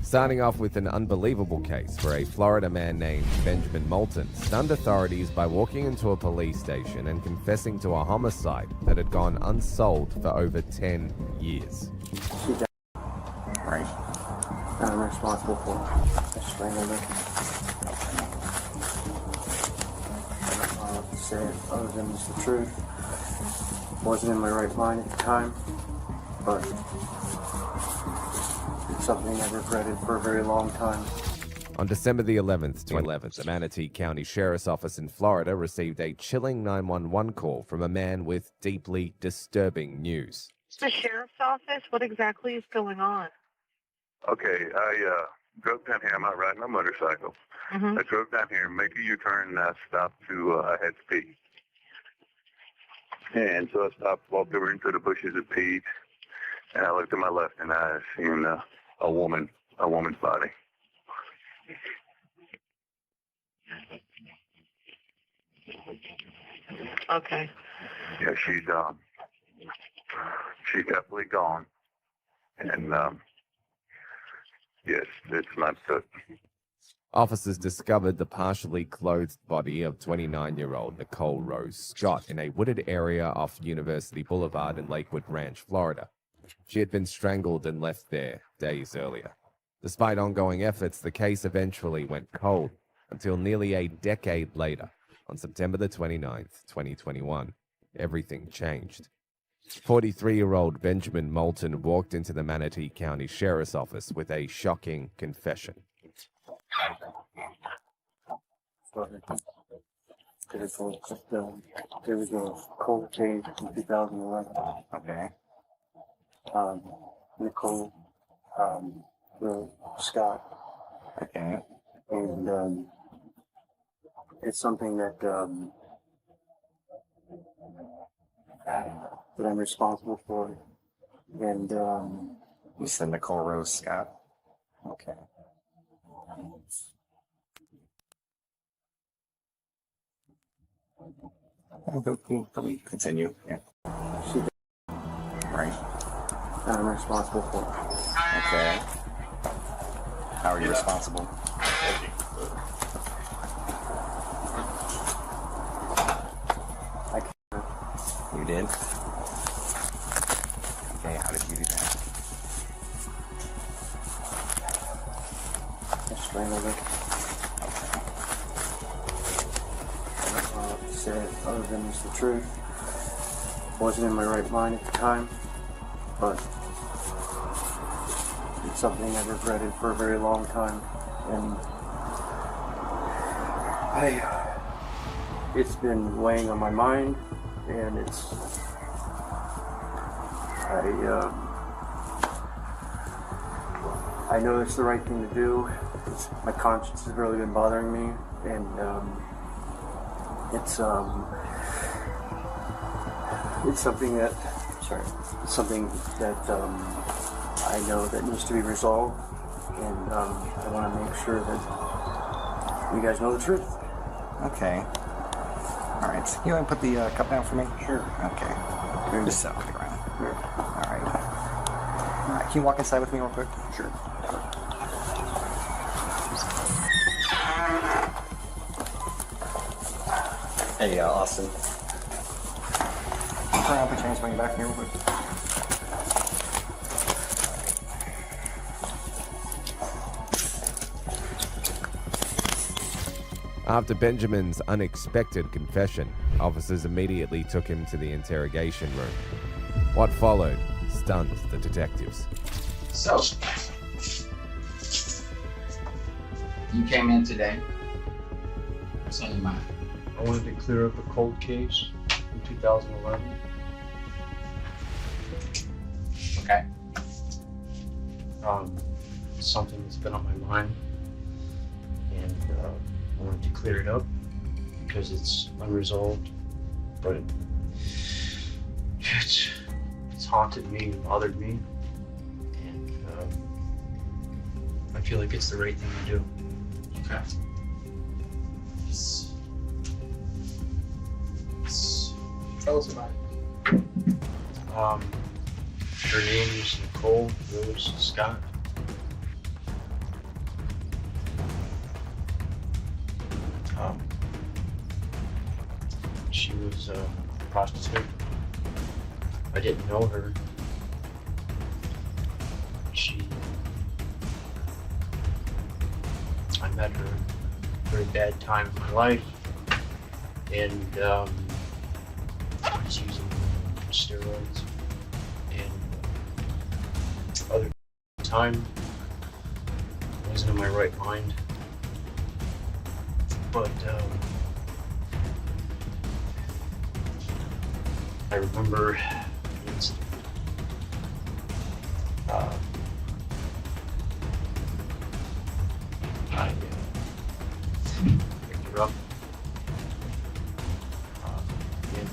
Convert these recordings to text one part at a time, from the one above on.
Starting off with an unbelievable case where a Florida man named Benjamin Moulton stunned authorities by walking into a police station and confessing to a homicide that had gone unsolved for over 10 years. Right. I'm responsible for strangled to say it other than just the truth. Wasn't in my right mind at the time, but it's something I've regretted for a very long time. On December the 11th, the Manatee County Sheriff's Office in Florida received a chilling 911 call from a man with deeply disturbing news. The sheriff's office? What exactly is going on? Okay, I drove down here. I'm out riding a motorcycle. I drove down here, make a U-turn, and I stopped to head to pee. And so I stopped, walked over into the bushes and peed, and I looked to my left, and I seen a woman's body. Okay. Yeah, she's definitely gone, and yes, it's not good. Officers discovered the partially clothed body of 29-year-old Nicole Rose Scott in a wooded area off University Boulevard in Lakewood Ranch, Florida. She had been strangled and left there days earlier. Despite ongoing efforts, the case eventually went cold until nearly a decade later, on September the 29th, 2021, everything changed. 43-year-old Benjamin Moulton walked into the Manatee County Sheriff's Office with a shocking confession. There was a cold case in 2011. Okay. Nicole Scott. Okay. And it's something that I'm responsible for. And You said Nicole Rose Scott. Okay. We continue. Yeah. she Right. I'm responsible for. Okay. How are you responsible? I can't. You did? Okay, how did you do that? I strangled her. To say it other than just the truth. Wasn't in my right mind at the time, but it's something I've regretted for a very long time, and it's been weighing on my mind, and I know it's the right thing to do. My conscience has really been bothering me, and it's something that I know that needs to be resolved, and I want to make sure that you guys know the truth. Okay. All right. You want to put the cup down for me? Sure. Okay. Just sit on the ground. Sure. All right. All right. Can you walk inside with me real quick? Sure. Hey, Austin. Turn around, put your hands behind your back here real quick. After Benjamin's unexpected confession, officers immediately took him to the interrogation room. What followed stunned the detectives. So, you came in today. What's on your mind? I wanted to clear up a cold case in 2011. Okay. Something that's been on my mind, and I wanted to clear it up because it's unresolved, but it's haunted me and bothered me, and I feel like it's the right thing to do. Okay. Tell us about it. Her name is Nicole Rose Scott. she was a prostitute. I didn't know her. I met her at a very bad time in my life, and I was using steroids and other time. I wasn't in my right mind, but I remember an incident. I picked her up and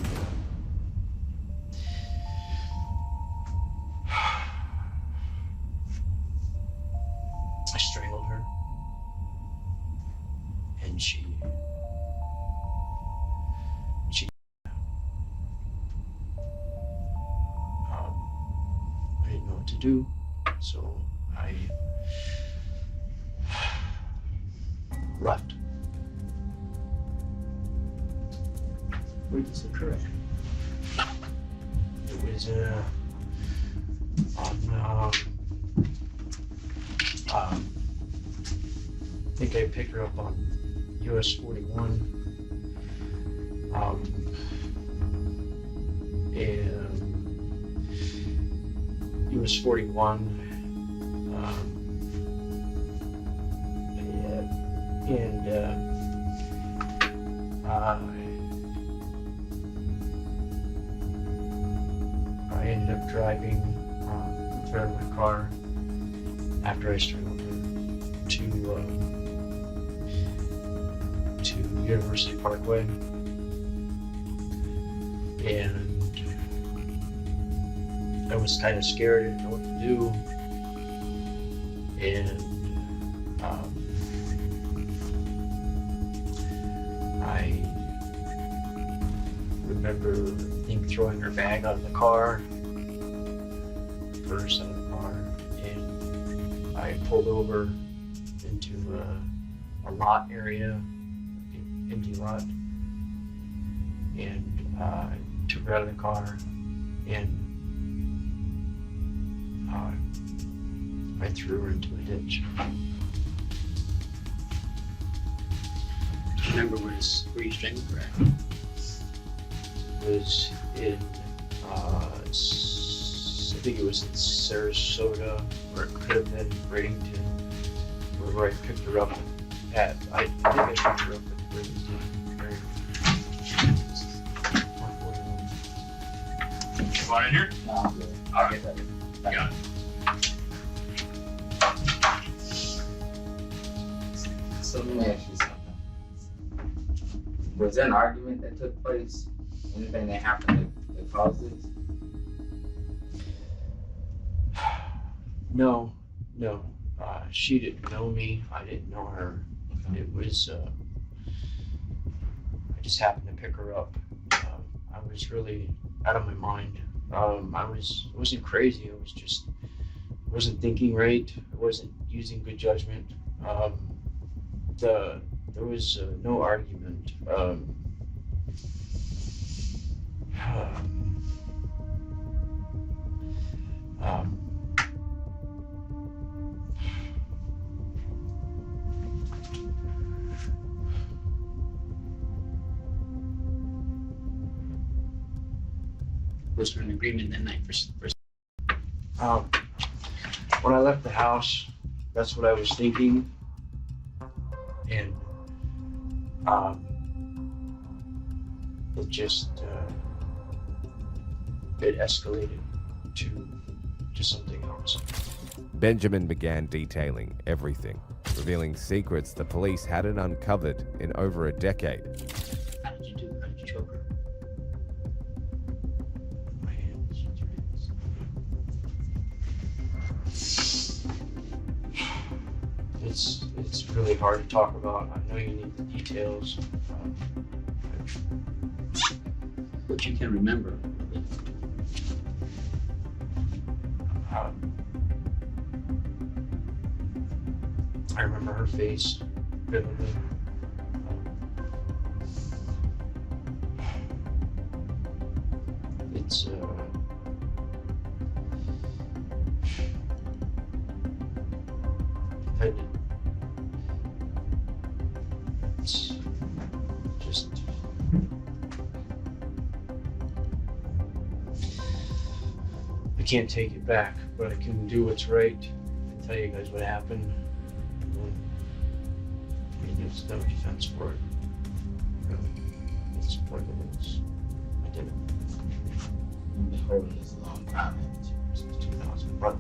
I strangled her, and she I didn't know what to do, so I left. Where did this occur? It was on I think I picked her up on US 41, and US 41, and I ended up driving with her in my car after I strangled her to University Parkway, and I was kind of scared, I didn't know what to do, and I remember, I think, throwing her bag out of the car, purse out of the car, and I pulled over into a lot area, empty lot, and took her out of the car, and I threw her into a ditch. Do you remember where you strangled her at? It was in, I think it was in Sarasota, or it could have been Bradenton, where I picked her up at. I think I picked her up at Bradenton area. You want in here? No, I'm good. All right. Get that. Got it. So let me ask you something. Was there an argument that took place? Anything that happened that caused this? No. She didn't know me. I didn't know her. It was, I just happened to pick her up. I was really out of my mind. I wasn't crazy. I was just, wasn't thinking right. I wasn't using good judgment. There was no argument. Was there an agreement that night for When I left the house, that's what I was thinking, and it just it escalated to something else. Benjamin began detailing everything, revealing secrets the police hadn't uncovered in over a decade. How did you do it? How did you choke her? My hands. It's really hard to talk about. I know you need the details. What you can remember. I remember her face vividly. It's it's just I can't take it back, but I can do what's right and tell you guys what happened. There's no defense for it. It's what it is. I did it. You've been holding this a long time, haven't you? Since 2000, brother.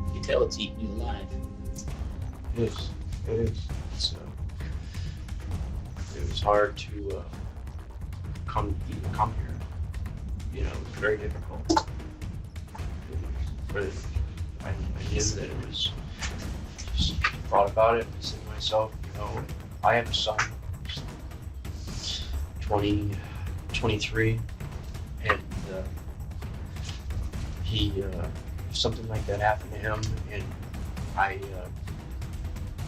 You can tell it's eating you alive. It is. It is. It's, it was hard to come here. You know, it was very difficult. But I knew that it was. Just thought about it and said to myself, you know, I have a son, 23, and he, if something like that happened to him, and I,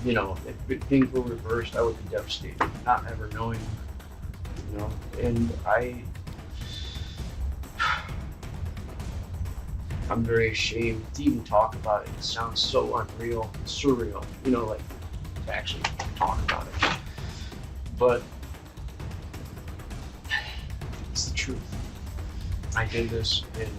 you know, if things were reversed, I would be devastated, not ever knowing, you know, and I'm very ashamed to even talk about it. It sounds so unreal, surreal, you know, like to actually talk about it. But it's the truth. I did this, and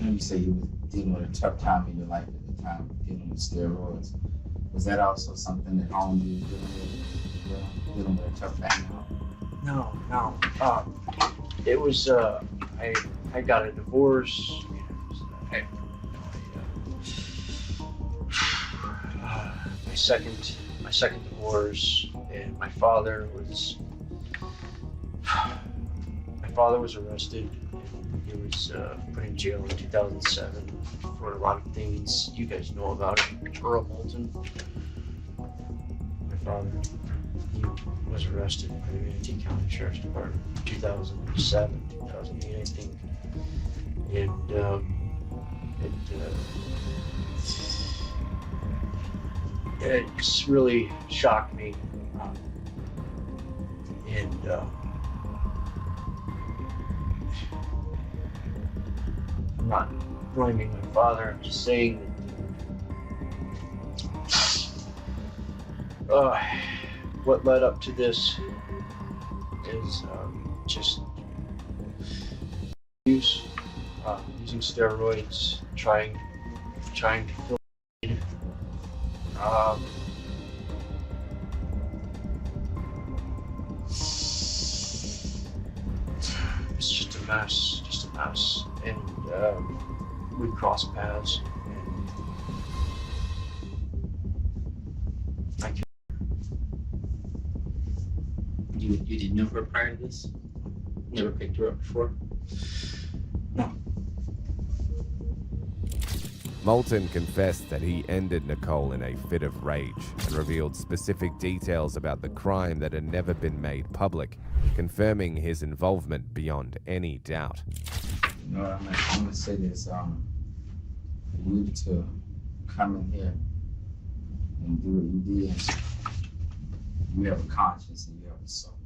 You say you were dealing with a tough time in your life at the time, dealing with steroids. Was that also something that home you were dealing with a tough family home? No. It was I got a divorce. My second divorce, and my father was arrested. He was put in jail in 2007 for a lot of things you guys know about. Earl Moulton, my father, he was arrested by the Manatee County Sheriff's Department in 2007, 2008, I think. And it just really shocked me. I'm not blaming my father, I'm just saying that what led up to this is just using steroids, trying to fill need. It's just a mess, and we crossed paths, and I killed her. You didn't know her prior to this? Never picked her up before? No. Moulton confessed that he ended Nicole in a fit of rage and revealed specific details about the crime that had never been made public, confirming his involvement beyond any doubt. You know, I'm gonna say this, for you to come in here and do what you did, you have a conscience and you have a soul.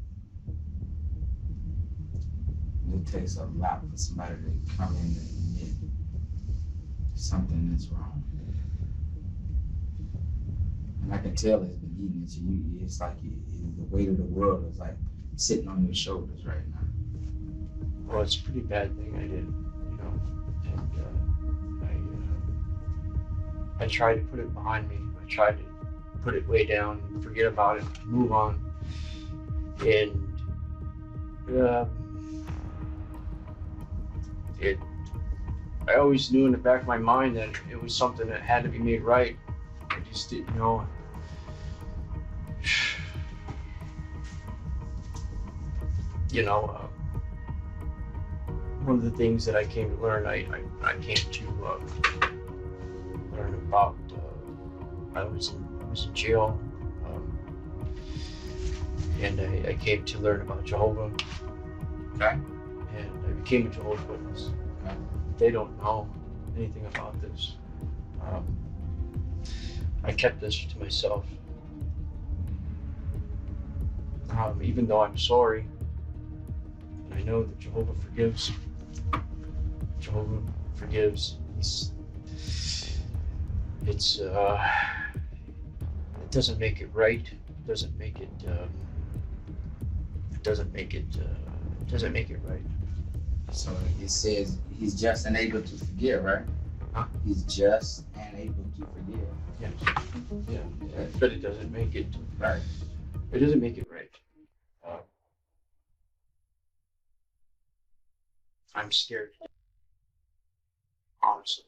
It takes a lot for somebody to come in and admit something that's wrong. And I can tell it's been eating at you. It's like the weight of the world is like sitting on your shoulders right now. Well, it's a pretty bad thing I did, you know, and I tried to put it behind me. I tried to put it way down, forget about it, move on, and I always knew in the back of my mind that it was something that had to be made right. I just didn't know. You know, one of the things that I came to learn, I came to learn about. I was in jail. and I came to learn about Jehovah, Okay. and I became a Jehovah's Witness. Okay. They don't know anything about this. I kept this to myself. Even though I'm sorry, and I know that Jehovah forgives. Jehovah forgives. It doesn't make it right. It doesn't make it. It doesn't make it. It doesn't make it right. So it says he's just and able to forgive, right? Huh? He's just and able to forgive. Yes. Yeah. But it doesn't make it. Right. It doesn't make it right. I'm scared. Honestly.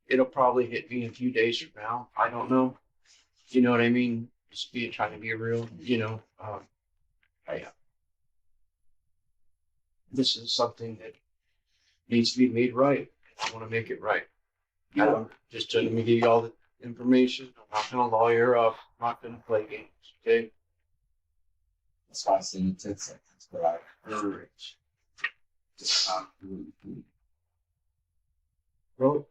It'll probably hit me a few days from now. I don't know. You know what I mean? Just trying to be real, you know. This is something that needs to be made right. I want to make it right. Just let me give you all the information. I'm not going to lawyer up. I'm not going to play games. Okay? That's why I said in 10 seconds, but I just Well,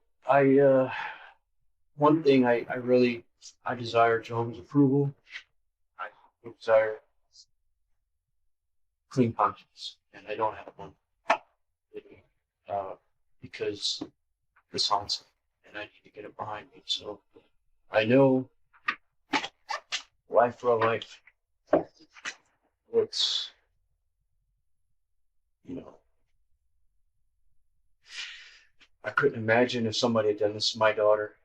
one thing I desire Jehovah's approval. I desire clean conscience, and I don't have one. Because it's haunts me, and I need to get it behind me. So I know life for a life. What's, you know, I couldn't imagine if somebody had done this to my daughter.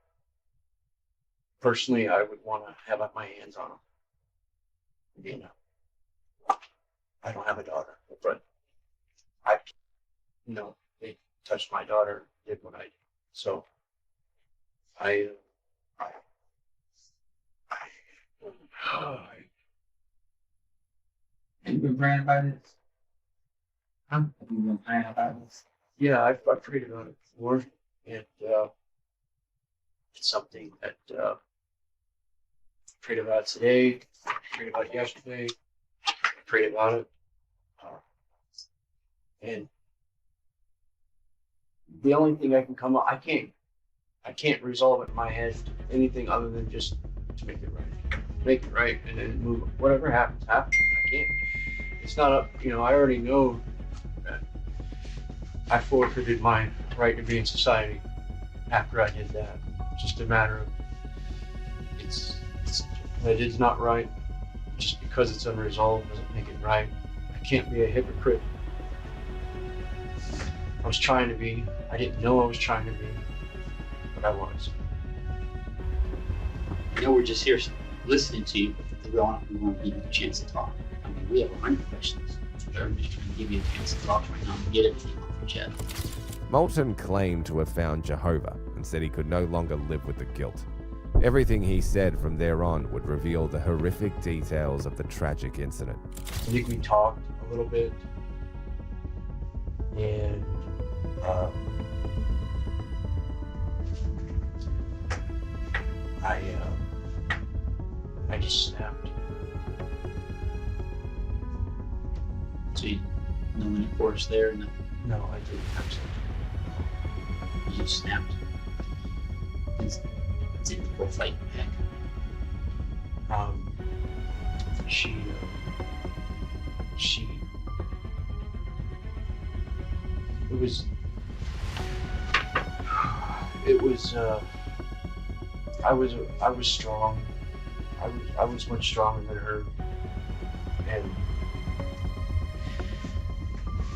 Personally, I would want to have my hands on them. You know, I don't have a daughter, but they touched my daughter, did what I did. So Have you been praying about this? Huh? Have you been praying about this? Yeah, I've prayed about it before, and it's something that I prayed about today, prayed about yesterday, prayed about it, and the only thing I can come up, I can't resolve it in my head anything other than just to make it right, and then move. Whatever happens, happens. I can't. It's not up. You know, I already know that I forfeited my right to be in society after I did that. It's just a matter of it is not right. Just because it's unresolved doesn't make it right. I can't be a hypocrite. I was trying to be. I didn't know I was trying to be, but I was. I know we're just here listening to you, but we want to give you a chance to talk. I mean, we have 100 questions. I'm just trying to give you a chance to talk right now and get everything off your chest. Moulton claimed to have found Jehovah and said he could no longer live with the guilt. Everything he said from there on would reveal the horrific details of the tragic incident. I think we talked a little bit, and I just snapped. So you, no intercourse there, no, No, I didn't. you just snapped. It's in the full fight back. She I was strong. I was much stronger than her, and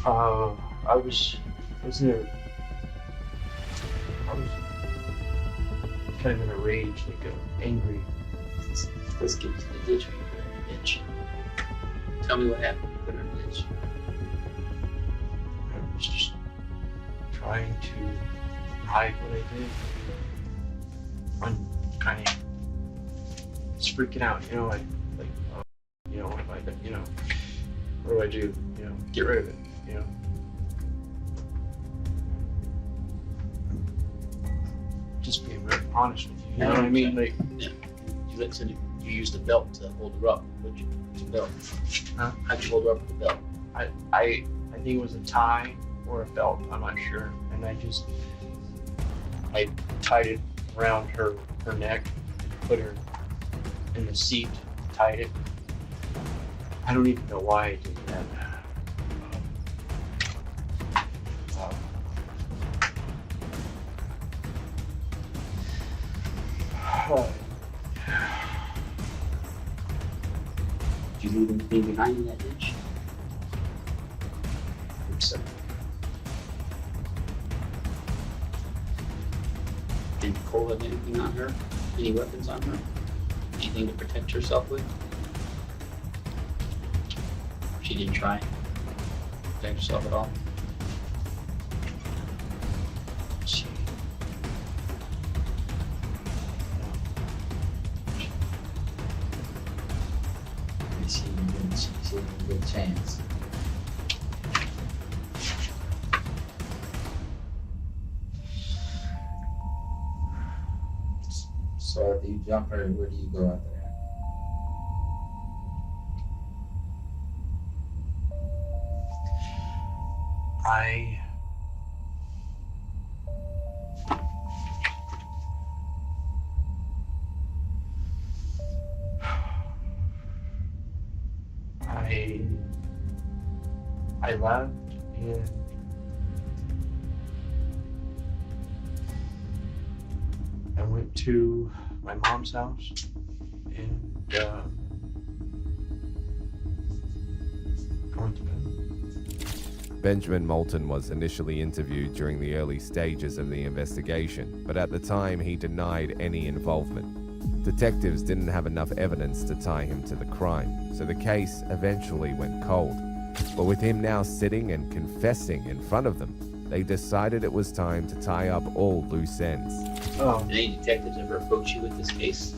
I was kind of in a rage, like angry. Let's get to the ditch where you put her in the ditch. Tell me what happened when you put her in the ditch. I was just trying to hide what I did. I'm kind of just freaking out, you know, what if I, what do I do? You know, get rid of it, you know. honest with you. You know what I mean? Like, Yeah. You used the belt to hold her up. What'd you use the belt? Huh? How'd you hold her up with the belt? I think it was a tie or a belt. I'm not sure. And I tied it around her neck, put her in the seat, tied it. I don't even know why I did that. Did you leave anything behind in that ditch? So, Did Nicole have anything on her? Any weapons on her? Anything to protect herself with? She didn't try to protect herself at all? she, She didn't get a good chance. So after you jump her, where do you go after that? I left and I went to my mom's house and going to bed. Benjamin Moulton was initially interviewed during the early stages of the investigation, but at the time he denied any involvement. Detectives didn't have enough evidence to tie him to the crime, so the case eventually went cold. But with him now sitting and confessing in front of them, they decided it was time to tie up all loose ends. Did any detectives ever approach you with this case?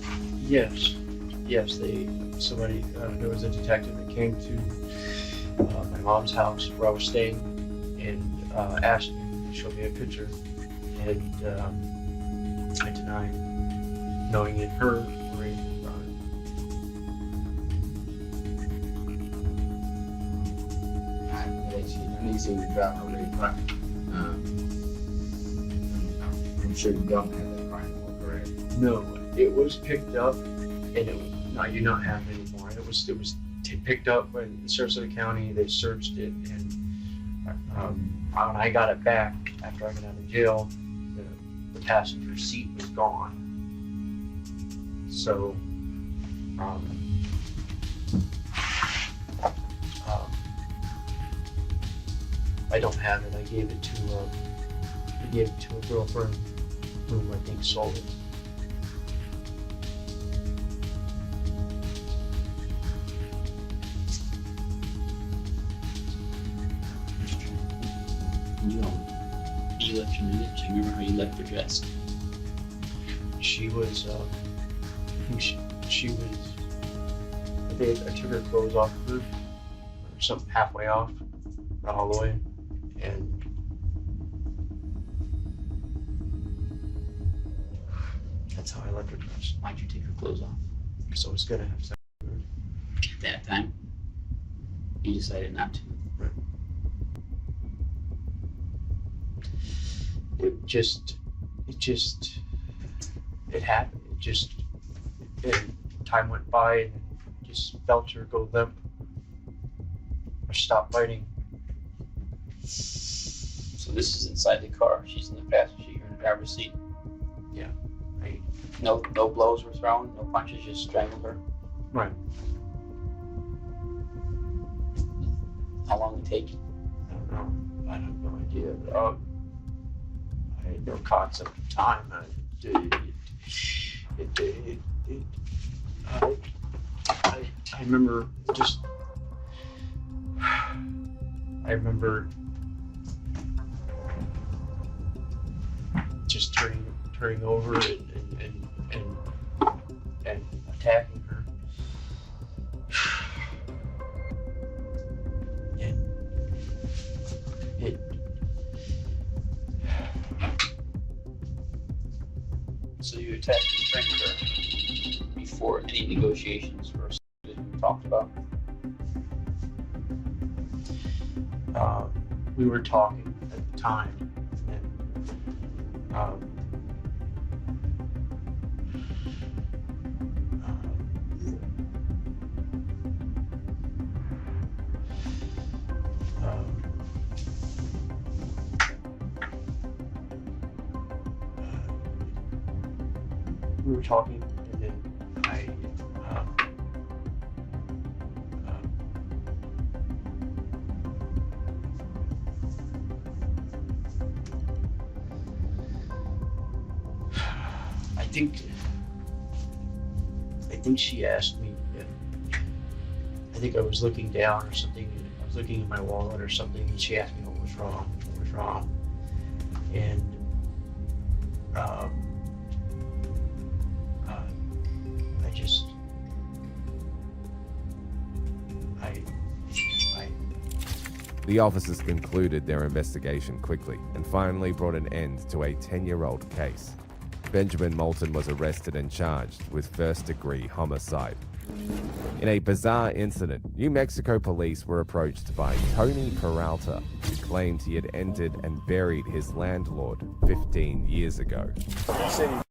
Yes, there was a detective that came to my mom's house where I was staying and asked me to show me a picture, and I denied knowing it her or anything about it. I need to see you driving over your car. I'm sure you don't have that car anymore, correct? No, it was picked up, and I do not have it anymore. It was picked up by Sarasota County. They searched it, and when I got it back after I got out of jail, the passenger seat was gone. So, I don't have it. I gave it to a girlfriend who I think sold it. You left your minute. Do you remember how you left her dressed? She was, I think I took her clothes off of her, or something halfway off, not all the way, and that's how I left her dressed. Why'd you take her clothes off? Because I was gonna have sex with her. At that time, you decided not to. Right. It happened. Time went by and just felt her go limp. I stopped fighting. So this is inside the car. She's in the passenger seat. You're in the driver's seat. Yeah. No blows were thrown. No punches. Just strangled her. Right. How long did it take? I don't know. I have no idea. I had no concept of time. I remember just. I remember just turning over and attacking her. And So to attack and strike her before any negotiations were talked about. We were talking at the time, and we were talking, and then I think she asked me if I think I was looking down or something. I was looking in my wallet or something, and she asked me what was wrong. And The officers concluded their investigation quickly and finally brought an end to a 10-year-old case. Benjamin Moulton was arrested and charged with first-degree homicide. In a bizarre incident, New Mexico police were approached by Tony Peralta, who claimed he had entered and buried his landlord 15 years ago. Yeah,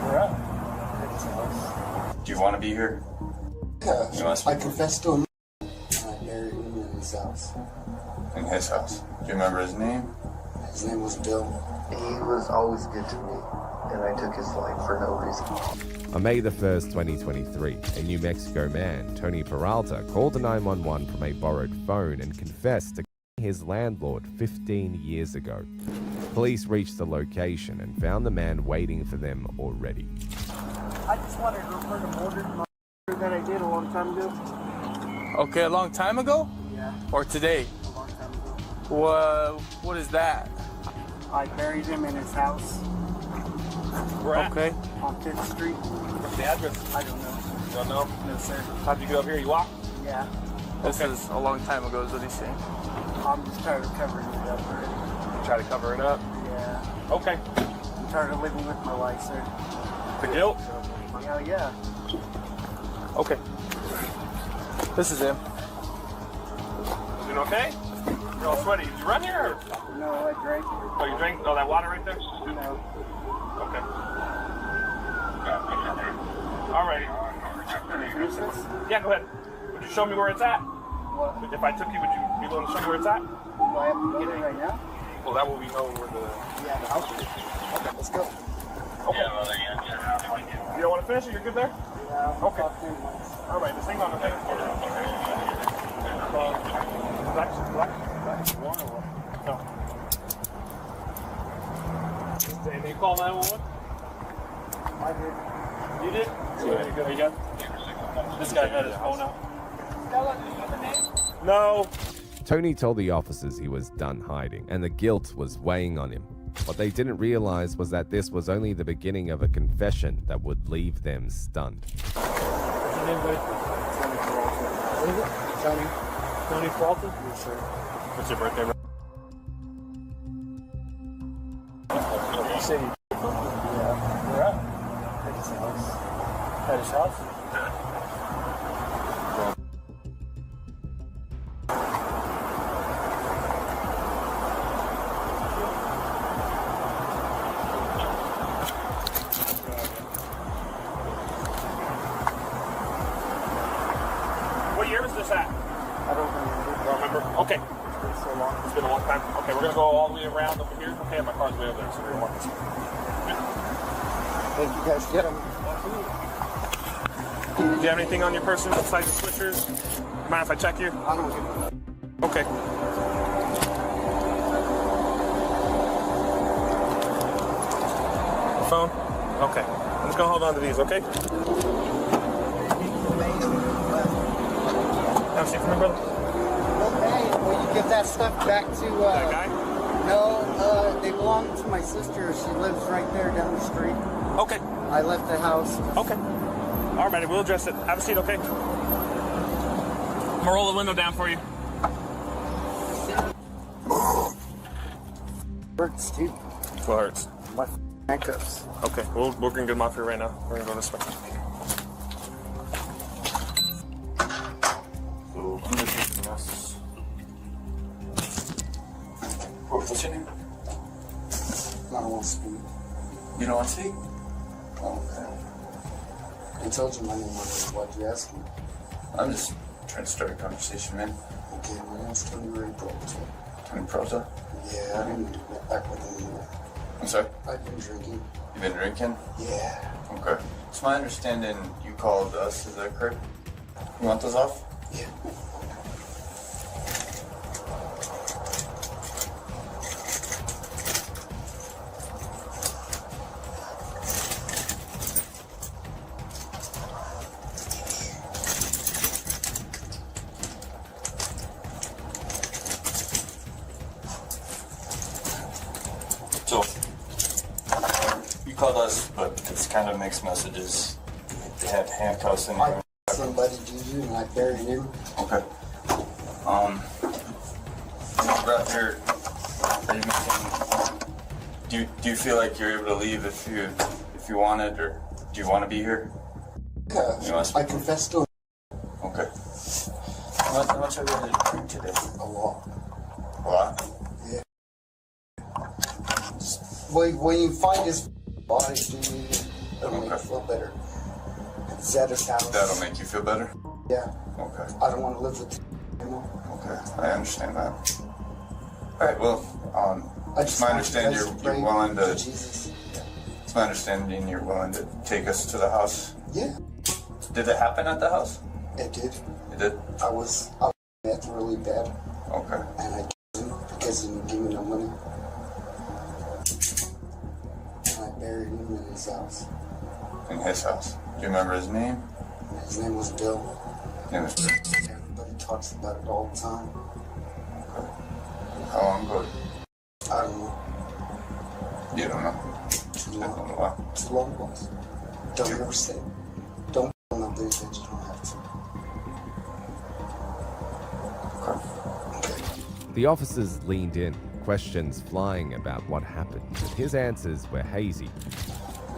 we're at Do you want to be here? Yeah, I confessed to him. I buried him in his house. In his house. Do you remember his name? His name was Bill. He was always good to me, and I took his life for no reason. On May the 1st, 2023, a New Mexico man, Tony Peralta, called 911 from a borrowed phone and confessed to his landlord 15 years ago. Police reached the location and found the man waiting for them already. I just wanted to report a murder that I did a long time ago. Okay, a long time ago? Yeah. Or today? A long time ago. What is that? I buried him in his house. Okay. On 5th Street. What's the address? I don't know. You don't know? No, sir. How'd you get up here? You walk? Yeah. This is a long time ago, is what he's saying. I'm just tired of covering it up already. You try to cover it up? Yeah. Okay. I'm tired of living with my wife, sir. The guilt? Hell yeah. Okay. This is him. Is it okay? You're all sweaty. Did you run here? Or? No, I drank. Oh, you drank? Oh, that water right there? No. Okay. Alrighty. Finish this? Yeah, go ahead. Would you show me where it's at? What? If I took you, would you be willing to show me where it's at? Do I have to get it right now? Well, that will be known where the... Yeah, the house is. Okay, Let's go. Okay. You don't want to finish it? You're good there? Yeah, Okay. All Alright, just hang on a minute. Black? One or what? No. Did you call 911? I did. You did? Yeah. Are you good? This guy had his phone out. No. Tony told the officers he was done hiding and the guilt was weighing on him. What they didn't realize was that this was only the beginning of a confession that would leave them stunned. What's your name, buddy? Tony Peralta. What is it? Tony. Tony Peralta? Yes, sir. What's your birthday? You say you Yeah. where at? At his house. At his house? What year is this at? I don't remember. You don't remember? Okay. It's been so long. It's been a long time. Okay, we're gonna go all the way around over here. Okay, my car's way over there, so we're gonna walk this. Thank you guys. Get him. Do you have anything on your person besides the switchers? Mind if I check you? I don't give a fuck. Okay. Phone? Okay. I'm just gonna hold on to these, okay? Have a seat for me, brother. Okay, will you give that stuff back to, That guy? No, they belong to my sister. She lives right there down the street. Okay. I left the house. Okay. All right, we'll address it. Have a seat, okay? I'm gonna roll the window down for you. Hurts, dude. What hurts? My handcuffs. Okay, we're gonna get them off here right now. We're gonna go this way. So, I'm just taking us. What's your name? I don't want to speak. You don't want to speak? Okay. I told you my name was. Why'd you ask me? I'm just trying to start a conversation, man. Okay, my name's Tony Ray Proto. Tony Proto? Yeah, I've been back with him. I'm sorry? I've been drinking. You've been drinking? Yeah. Okay. It's my understanding you called us, is that correct? You want those off? Yeah. So, you called us, but it's kind of mixed messages. They have handcuffs in there. Somebody do you and I buried him. Okay. Right here, are you making, do you feel like you're able to leave if you wanted, or do you want to be here? Yeah, I confessed to him. Okay. How much have you had to drink today? A lot. A lot? Yeah. When you find his body, it'll make you feel better. It's at his house. That'll make you feel better? Yeah. Okay. I don't want to live with him anymore. Okay, I understand that. Alright, well, it's my understanding you're willing to... Jesus. It's my understanding you're willing to take us to the house. Yeah. Did it happen at the house? It did. It did? I was meth really bad. Okay. And I killed him because he didn't give me no money. And I buried him in his house. In his house? Do you remember his name? His name was Bill. His name was Bill. Everybody talks about it all the time. Okay. How long ago? I don't know. You don't know? Too I don't know long. why. Too long, boss. Don't ever say. Don't tell nobody that you don't have to. Okay. The officers leaned in, questions flying about what happened, but his answers were hazy.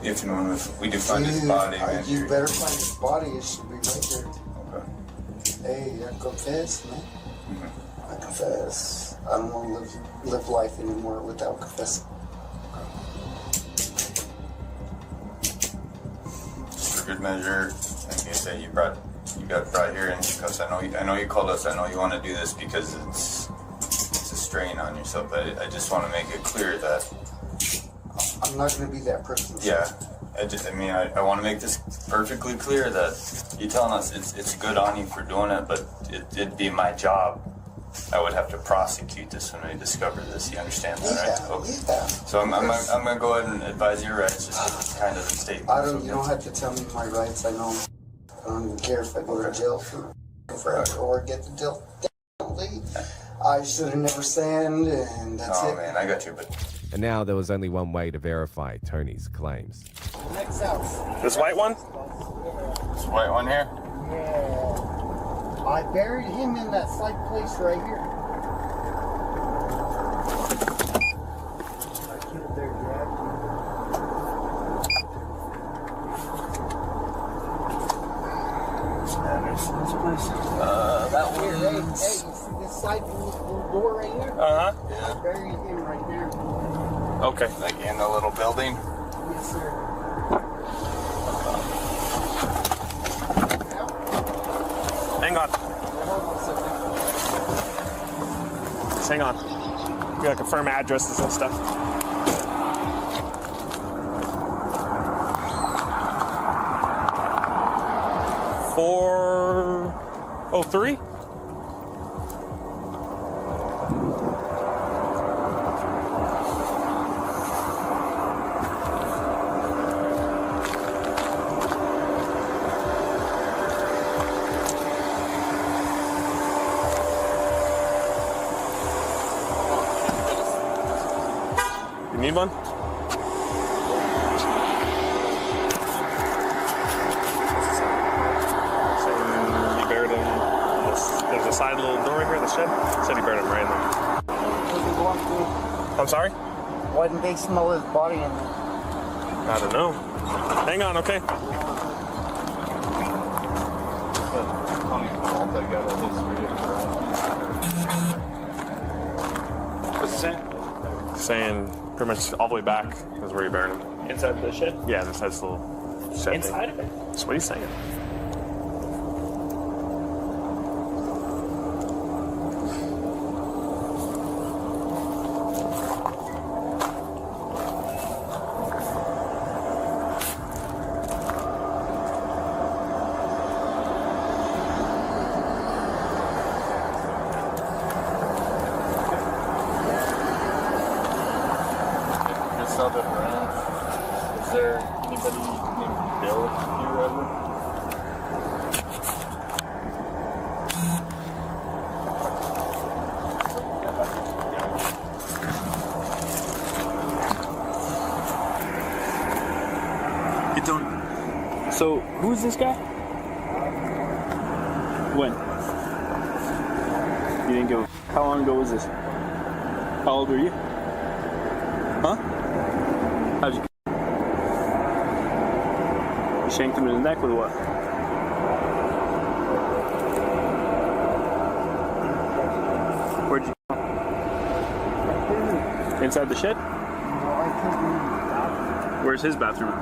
If you know, if we do find his body, man. You better find his body. It should be right there. Okay. Hey, I confess, man. Mm-hmm. I confess. I don't want to live life anymore without confessing. Just for good measure, like you say, you got brought here in because I know you called us. I know you want to do this because it's a strain on yourself. But I just want to make it clear that I'm not going to be that person. Yeah, I want to make this perfectly clear that you're telling us it's good on you for doing it, but it'd be my job. I would have to prosecute this when I discover this. You understand that, right? Okay. Yeah. So I'm gonna go ahead and advise your rights, just kind of the statement. You don't have to tell me my rights. I know. I don't even care if I go to jail forever or get the deal. I should have never sinned, and that's it. Oh man, I got you, but. And now there was only one way to verify Tony's claims. Next house. This white one? This white one here? Yeah. I buried him in that side place right here. I killed their dad. This place. That Here, one. hey, you see this side little door right here? Uh-huh. I buried him right there. Okay. Like in the little building? Yes, sir. Hang on. Just hang on. We gotta confirm addresses and stuff. $403? You need one? So you buried him. There's a side little door right here in the shed. Said he buried him right in there. I'm sorry? Why didn't they smell his body in there? I don't know. Hang on, okay? What's it saying? Saying pretty much all the way back is where you buried him. Inside the shed? Yeah, this has a little shed Inside thing. of it? That's what he's saying. Is there anybody named Bill here ever? You don't. So, who's this guy? When? You didn't go. How long ago was this? How old were you? Huh? How'd you? You shanked him in the neck with what? Where'd you? Inside the shed? Where's his bathroom?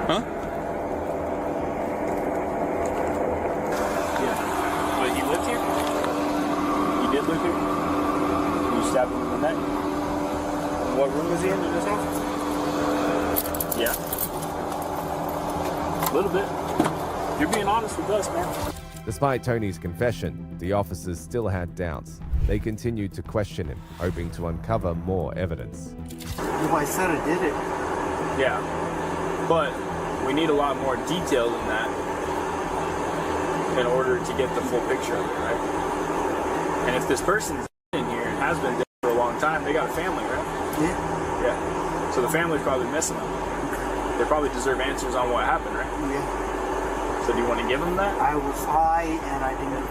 Huh? Yeah. But he lived here? He did live here? You stabbed him in the neck? What room was he in his house? Yeah. A little bit. You're being honest with us, man. Despite Tony's confession, the officers still had doubts. They continued to question him, hoping to uncover more evidence. Well, I said I did it. Yeah. But we need a lot more detail than that in order to get the full picture of it, right? And if this person's in here and has been there for a long time, they got a family, right? Yeah. Yeah. So the family's probably missing them. They probably deserve answers on what happened, right? Yeah. So do you want to give them that? I was high and I didn't.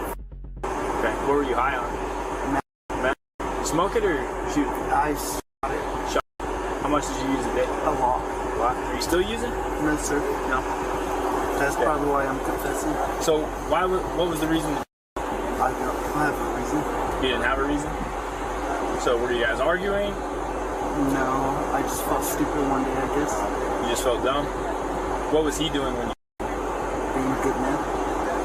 Okay. What were you high on? Meth. Smoke it or shoot it? I shot it. Shot. How much did you use a day? A lot. A lot. Are you still using? No, sir. No. That's probably why I'm confessing. So what was the reason? I don't have a reason. You didn't have a reason? So were you guys arguing? No, I just felt stupid one day, I guess. You just felt dumb? What was he doing when you... Being a good man.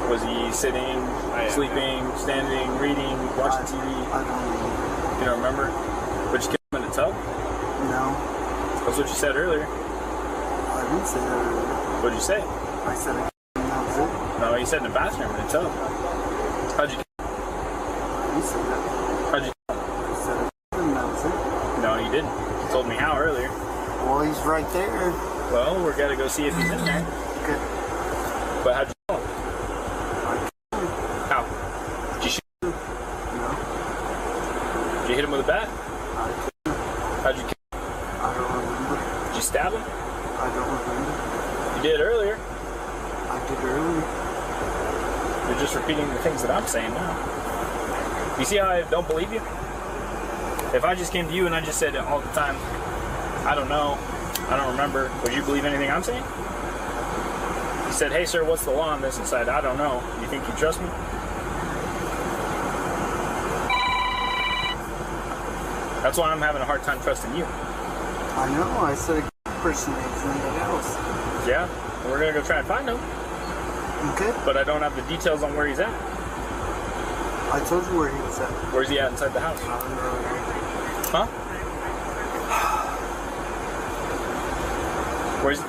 Was he sitting, sleeping, standing, reading, watching TV? I don't know. You don't remember? But you killed him in a tub? No. That's what you said earlier. I didn't say that earlier. What did you say? I said I killed him and that was it. No, you said in the bathroom in a tub. How'd you... You said that. How'd you... I said I killed him and that was it. No, you didn't. You told me how earlier. Well, he's right there. Well, we're gonna go see if he's in there. Okay. But how'd you kill him? How? Did you shoot him? No. Did you hit him with a bat? How'd you kill him? I don't remember. Did you stab him? I don't remember. You did earlier. I did earlier. You're just repeating the things that I'm saying now. You see how I don't believe you? If I just came to you and I just said it all the time, I don't know, I don't remember, would you believe anything I'm saying? You said, hey sir, what's the law on this? And said, I don't know. You think you trust me? That's why I'm having a hard time trusting you. I know, I said a person is in the house. Yeah, we're gonna go try and find him. Okay. But I don't have the details on where he's at. I told you where he was at. Where's he at inside the house? Huh?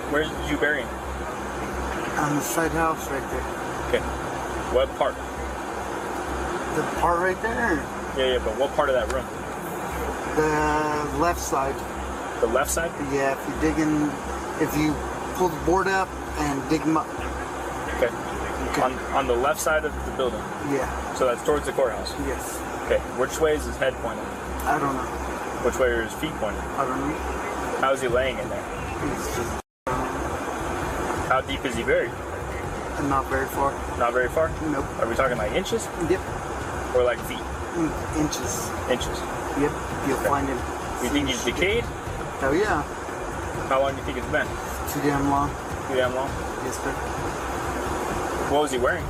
Where did you bury him? On the side house right there. Okay. What part? The part right there? Yeah, but what part of that room? The left side. The left side? Yeah, if you pull the board up and dig him up. Okay. On the left side of the building? Yeah. So that's towards the courthouse? Yes. Okay. Which way is his head pointing? I don't know. Which way are his feet pointing? I don't know. How is he laying in there? He's just... How deep is he buried? Not very far. Not very far? Nope. Are we talking like inches? Yep. Or like feet? Inches. Inches. Yep. You'll find him. You think he's decayed? Hell yeah. How long do you think it's been? Too damn long. Too damn long? Yes, sir. What was he wearing?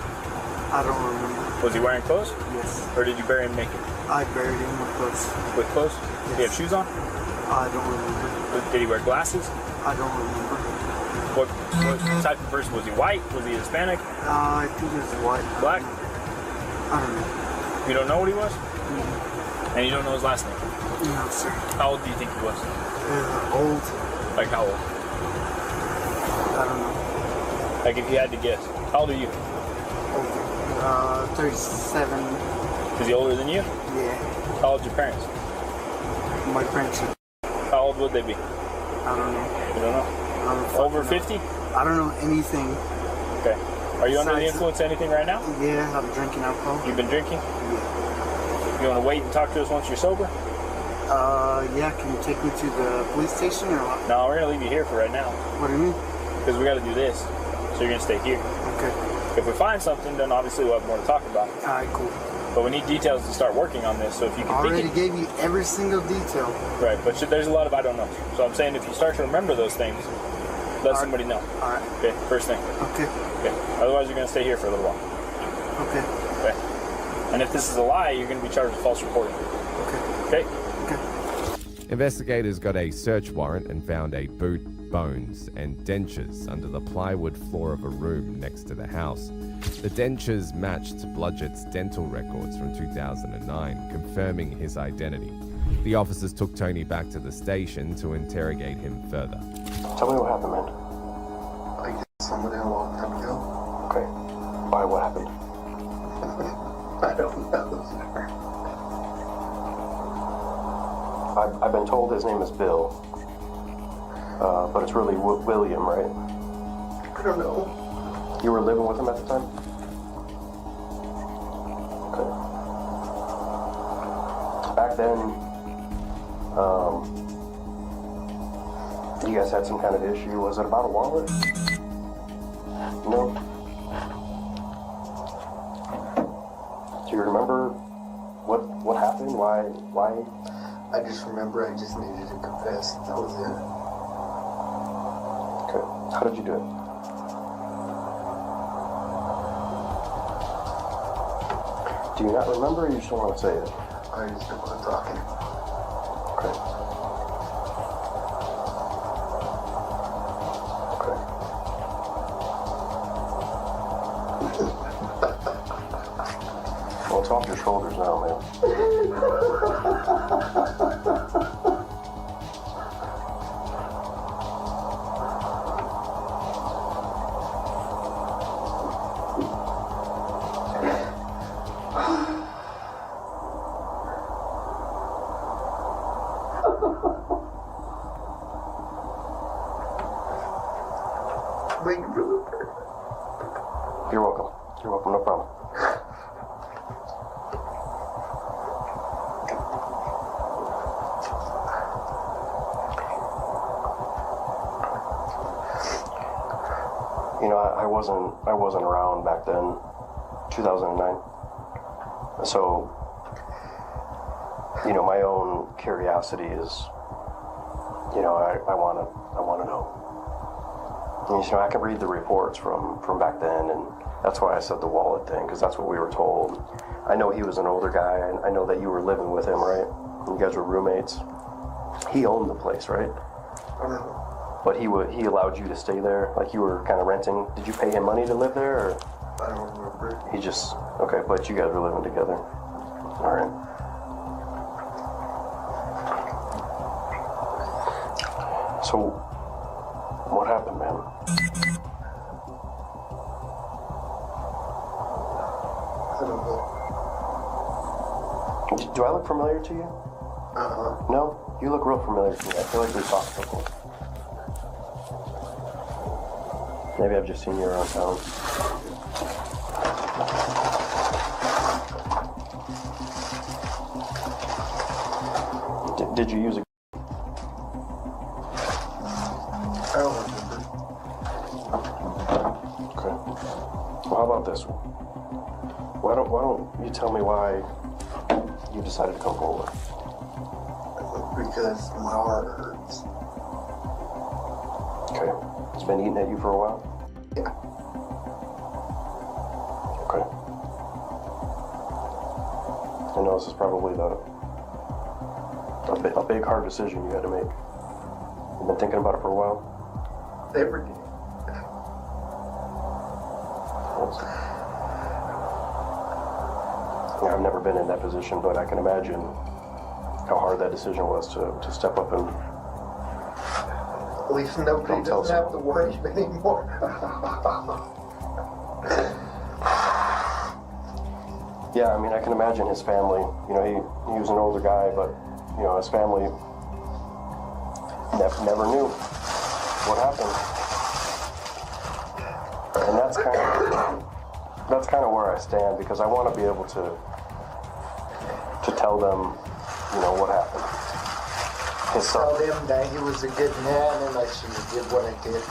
I don't remember. Was he wearing clothes? Yes. Or did you bury him naked? I buried him with clothes. With clothes? Yes. Did he have shoes on? I don't remember. Did he wear glasses? I don't remember. What type of person? Was he white? Was he Hispanic? I think he was white. Black? I don't know. You don't know what he was? Mm-hmm. And you don't know his last name? No, sir. How old do you think he was? Old. Like how old? I don't know. Like if you had to guess. How old are you? 37. Is he older than you? Yeah. How old's your parents? My parents. How old would they be? I don't know. You don't know? Over 50? I don't know anything. Okay. Are you under the influence of anything right now? Yeah, I'm drinking alcohol. You've been drinking? Yeah. You want to wait and talk to us once you're sober? Yeah, can you take me to the police station or what? No, we're going to leave you here for right now. What do you mean? Because we got to do this. So you're going to stay here. Okay. If we find something, then obviously we'll have more to talk about. Alright, cool. But we need details to start working on this, so if you can I already think gave you every single detail. Right, but there's a lot of I don't know. So I'm saying if you start to remember those things, let somebody know. Alright. Okay, first thing. Okay. Okay. Otherwise you're going to stay here for a little while. Okay. Okay. And if this is a lie, you're going to be charged with false reporting. Okay. Okay? Okay. Investigators got a search warrant and found a boot, bones, and dentures under the plywood floor of a room next to the house. The dentures matched Bludgett's dental records from 2009, confirming his identity. The officers took Tony back to the station to interrogate him further. Tell me what happened, man. I guess somebody a long time ago. Okay. Why? What happened? I don't know, sir. I've been told his name is Bill, but it's really William, right? I don't know. You were living with him at the time? Okay. Back then, you guys had some kind of issue. Was it about a wallet? No? Do you remember what happened? Why? I just remember I just needed to confess. That was it. Okay. How did you do it? Do you not remember or you just don't want to say it? I just don't want to talk it. Okay. Okay. Well, it's off your shoulders now, man. You're welcome. You're welcome, no problem. You know, I wasn't around back then, 2009. So, you know, my own curiosity is, you know, I want to know. And, you know, I can read the reports from back then, and that's why I said the wallet thing, because that's what we were told. I know he was an older guy, and I know that you were living with him, right? You guys were roommates. He owned the place, right? I don't know. But he allowed you to stay there, like you were kind of renting. Did you pay him money to live there, or? I don't remember. He just, okay, but you guys were living together. All right. So, what happened, man? I don't know. Do I look familiar to you? Uh-huh. No? You look real familiar to me. I feel like we've talked before. Maybe I've just seen you around town. Did you use a... I don't remember. Okay. Well, how about this one? Why don't you tell me why you decided to come forward? because my heart hurts. Okay. It's been eating at you for a while? Yeah. Okay. I know this is probably a big hard decision you had to make. You've been thinking about it for a while? Every day. Yeah, I've never been in that position, but I can imagine how hard that decision was to step up and At least nobody doesn't have to worry anymore. Yeah, I mean, I can imagine his family. You know, he was an older guy, but, you know, his family never knew what happened. And that's kind of where I stand, because I want to be able to tell them, you know, what happened. Tell them that he was a good man and I should have did what I did.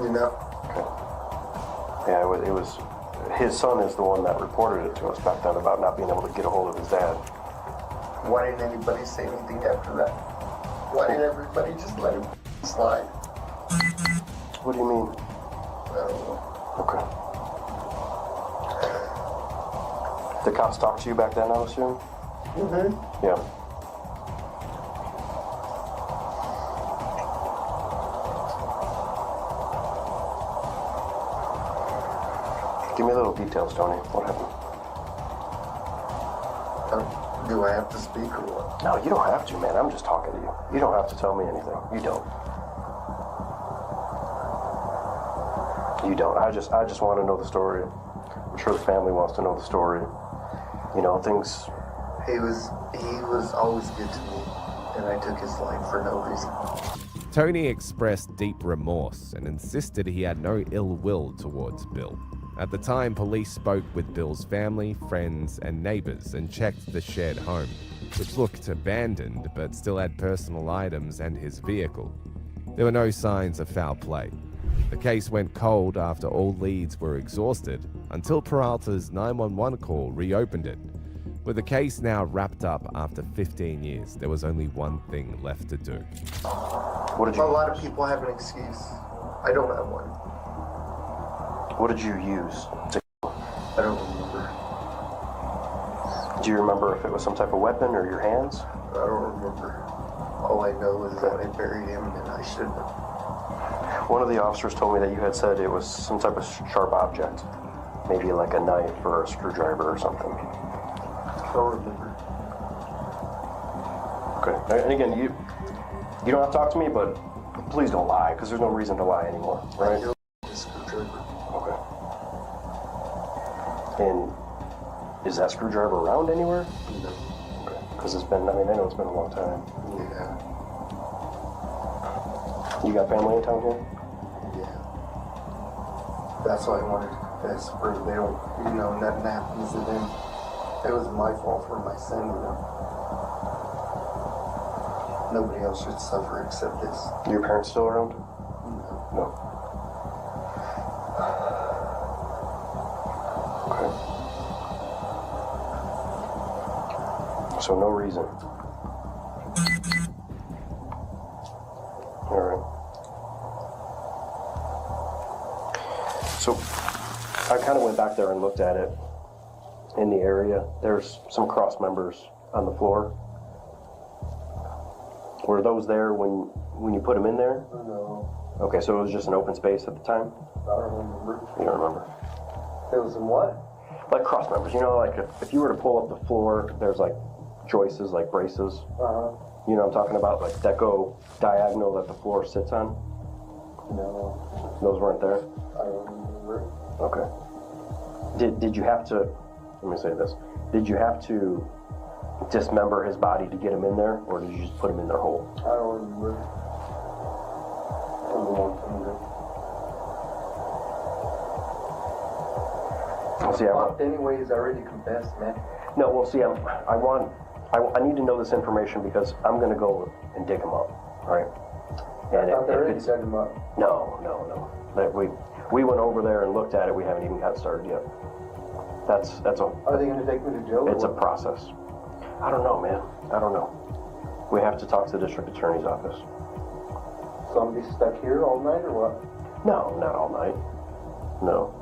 You know? Okay. Yeah, it was his son is the one that reported it to us back then about not being able to get a hold of his dad. Why didn't anybody say anything after that? Why didn't everybody just let him slide? What do you mean? I don't know. Okay. The cops talked to you back then, I assume? Mm-hmm. Yeah. Give me little details, Tony. What happened? Do I have to speak or what? No, you don't have to, man. I'm just talking to you. You don't have to tell me anything. You don't. You don't. I just want to know the story. I'm sure the family wants to know the story. You know, things. He was always good to me, and I took his life for no reason. Tony expressed deep remorse and insisted he had no ill will towards Bill. At the time, police spoke with Bill's family, friends, and neighbors and checked the shared home, which looked abandoned but still had personal items and his vehicle. There were no signs of foul play. The case went cold after all leads were exhausted until Peralta's 911 call reopened it. With the case now wrapped up after 15 years, there was only one thing left to do. What did you? A lot of people have an excuse. I don't have one. What did you use to? I don't remember. Do you remember if it was some type of weapon or your hands? I don't remember. All I know is that I buried him and I shouldn't have. One of the officers told me that you had said it was some type of sharp object. Maybe like a knife or a screwdriver or something. I don't remember. Okay. And again, you don't have to talk to me, but please don't lie, because there's no reason to lie anymore, right? Okay. And is that screwdriver around anywhere? No. Okay. Because I know it's been a long time. Yeah. You got family in town here? Yeah. That's why I wanted to confess, for they don't, nothing happens to them. It was my fault for my sin, Nobody else should suffer except this. Your parents still around? No. Okay. So no reason. All right. So I kind of went back there and looked at it in the area. There's some cross members on the floor. Were those there when you put them in there? No. Okay, so it was just an open space at the time? I don't remember. You don't remember? It was in what? Like cross members, like if you were to pull up the floor, there's like joists, like braces. Uh-huh. You know what I'm talking about? Like that go diagonal that the floor sits on? No. Those weren't there? I don't remember. Okay. Did you have to, let me say this, did you have to dismember his body to get him in there, or did you just put him in there whole? I don't remember. It was a long time ago. See, Anyways, I already confessed, man. No, well, see, I need to know this information because I'm going to go and dig him up, all right? And I thought they already dug him up. No. We went over there and looked at it. We haven't even got started yet. That's a. Are they going to take me to jail? It's a process. I don't know, man. I don't know. We have to talk to the district attorney's office. So I'm be stuck here all night or what? No, not all night. No.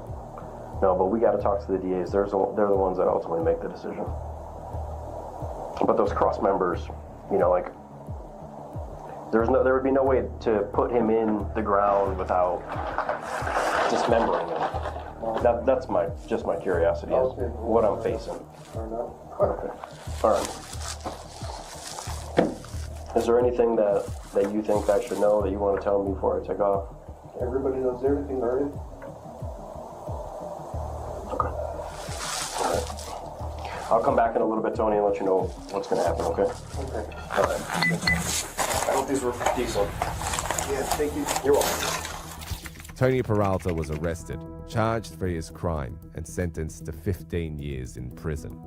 No, but we got to talk to the DAs. They're the ones that ultimately make the decision. But those cross members, you know, like, there would be no way to put him in the ground without dismembering him. That's just my curiosity is what I'm facing. Okay. All right. Is there anything that you think I should know that you want to tell me before I take off? Everybody knows everything already. Okay. All right. I'll come back in a little bit, Tony, and let you know what's going to happen, okay? Okay. All right. I hope these were decent. Yeah, thank you. You're welcome. Tony Peralta was arrested, charged for his crime, and sentenced to 15 years in prison.